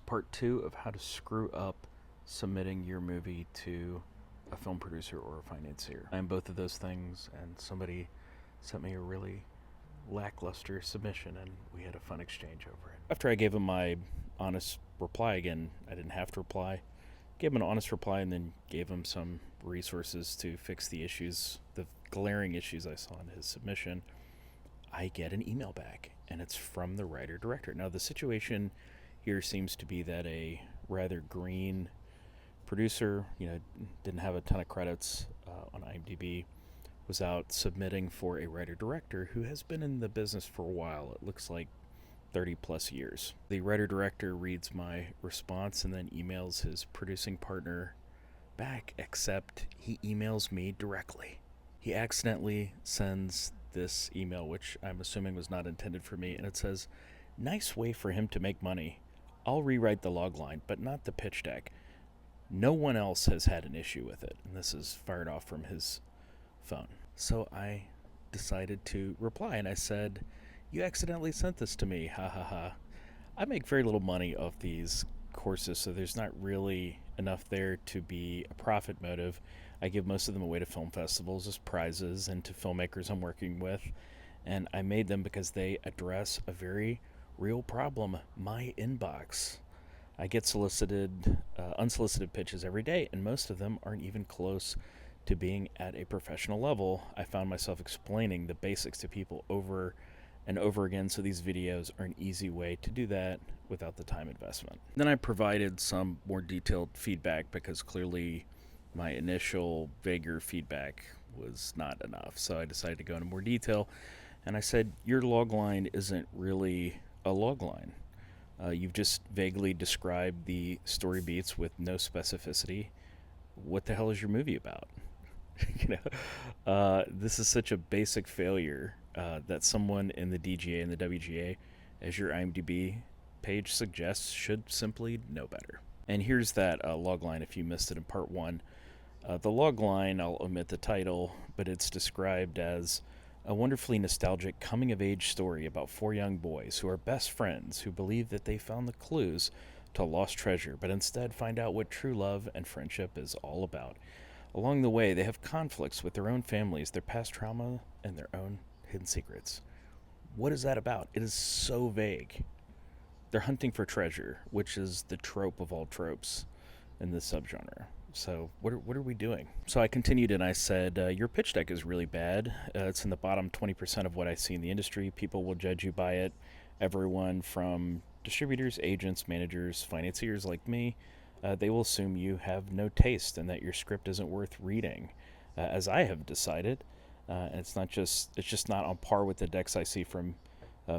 part 2 of how to screw up submitting your movie to a film producer or a financier. I am both of those things, and somebody sent me a really lackluster submission, and we had a fun exchange over it. After I gave him my honest reply again, I didn't have to reply. Gave him an honest reply and then gave him some resources to fix the issues, the glaring issues I saw in his submission. I get an email back, and it's from the writer-director. Now, the situation here seems to be that a rather green producer, didn't have a ton of credits on IMDb, was out submitting for a writer-director who has been in the business for a while. It looks like 30 plus years. The writer-director reads my response and then emails his producing partner back, except he emails me directly. He accidentally sends this email, which I'm assuming was not intended for me, and it says, "Nice way for him to make money. I'll rewrite the logline, but not the pitch deck. No one else has had an issue with it." And this is fired off from his phone. So I decided to reply, and I said, "You accidentally sent this to me, ha ha ha." I make very little money off these courses, so there's not really enough there to be a profit motive. I give most of them away to film festivals as prizes and to filmmakers I'm working with, and I made them because they address a very real problem: my inbox. I get unsolicited pitches every day, and most of them aren't even close to being at a professional level. I found myself explaining the basics to people over and over again, so these videos are an easy way to do that without the time investment. Then I provided some more detailed feedback because clearly my initial vaguer feedback was not enough. So I decided to go into more detail, and I said, "Your logline isn't really a logline. You've just vaguely described the story beats with no specificity. What the hell is your movie about?" This is such a basic failure that someone in the DGA and the WGA, as your IMDb page suggests, should simply know better. And here's that logline if you missed it in part 1. The logline, I'll omit the title, but it's described as a wonderfully nostalgic coming-of-age story about 4 young boys who are best friends who believe that they found the clues to lost treasure, but instead find out what true love and friendship is all about. Along the way, they have conflicts with their own families, their past trauma, and their own hidden secrets. What is that about? It is so vague. They're hunting for treasure, which is the trope of all tropes in this subgenre. So what are we doing? So I continued and I said, your pitch deck is really bad. It's in the bottom 20% of what I see in the industry. People will judge you by it. Everyone from distributors, agents, managers, financiers like me, they will assume you have no taste and that your script isn't worth reading, as I have decided. And it's just not on par with the decks I see from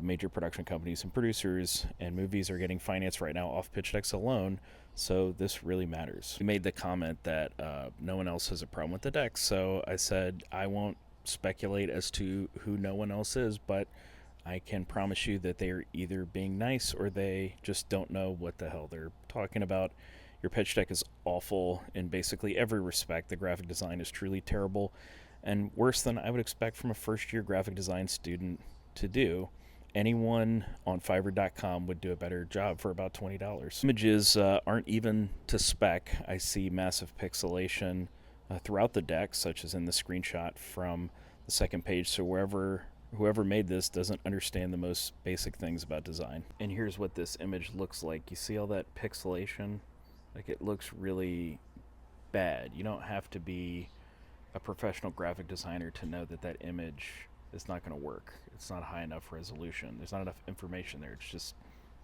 major production companies and producers, and movies are getting financed right now off pitch decks alone, so this really matters. He made the comment that no one else has a problem with the decks, so I said I won't speculate as to who no one else is, but I can promise you that they are either being nice or they just don't know what the hell they're talking about. Your pitch deck is awful in basically every respect. The graphic design is truly terrible, and worse than I would expect from a first-year graphic design student to do. Anyone on Fiverr.com would do a better job for about $20. Images aren't even to spec. I see massive pixelation throughout the deck, such as in the screenshot from the second page, so whoever made this doesn't understand the most basic things about design. And here's what this image looks like. You see all that pixelation? Like, it looks really bad. You don't have to be a professional graphic designer to know that that image is not going to work. It's not high enough resolution. There's not enough information there. It's just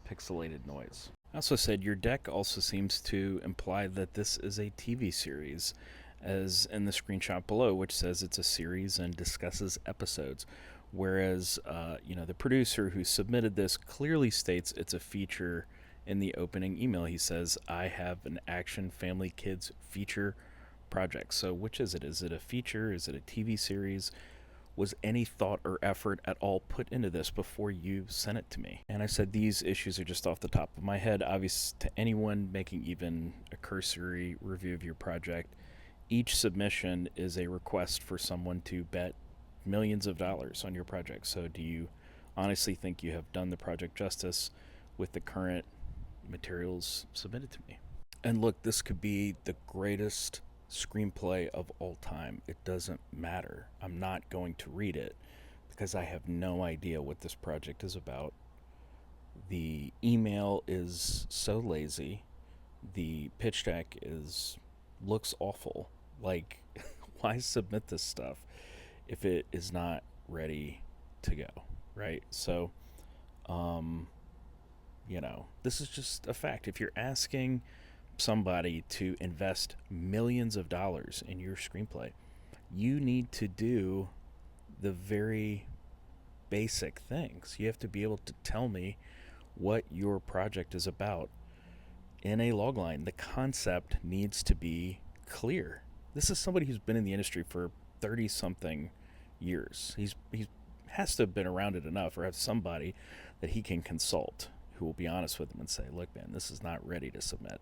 pixelated noise. I also said your deck also seems to imply that this is a TV series, as in the screenshot below, which says it's a series and discusses episodes. Whereas, the producer who submitted this clearly states it's a feature in the opening email. He says, "I have an action, family, kids feature project." So which is it? Is it a feature? Is it a TV series? Was any thought or effort at all put into this before you sent it to me? And I said, these issues are just off the top of my head. Obvious to anyone making even a cursory review of your project, each submission is a request for someone to bet millions of dollars on your project. So do you honestly think you have done the project justice with the current materials submitted to me. And look, this could be the greatest screenplay of all time. It doesn't matter. I'm not going to read it because I have no idea what this project is about. The email is so lazy. The pitch deck looks awful. Like, why submit this stuff if it is not ready to go, right? So, um, this is just a fact. If you're asking somebody to invest millions of dollars in your screenplay, you need to do the very basic things. You have to be able to tell me what your project is about in a logline. The concept needs to be clear. This is somebody who's been in the industry for 30 something years. He has to have been around it enough, or have somebody that he can consult who will be honest with him and say, look, man, this is not ready to submit.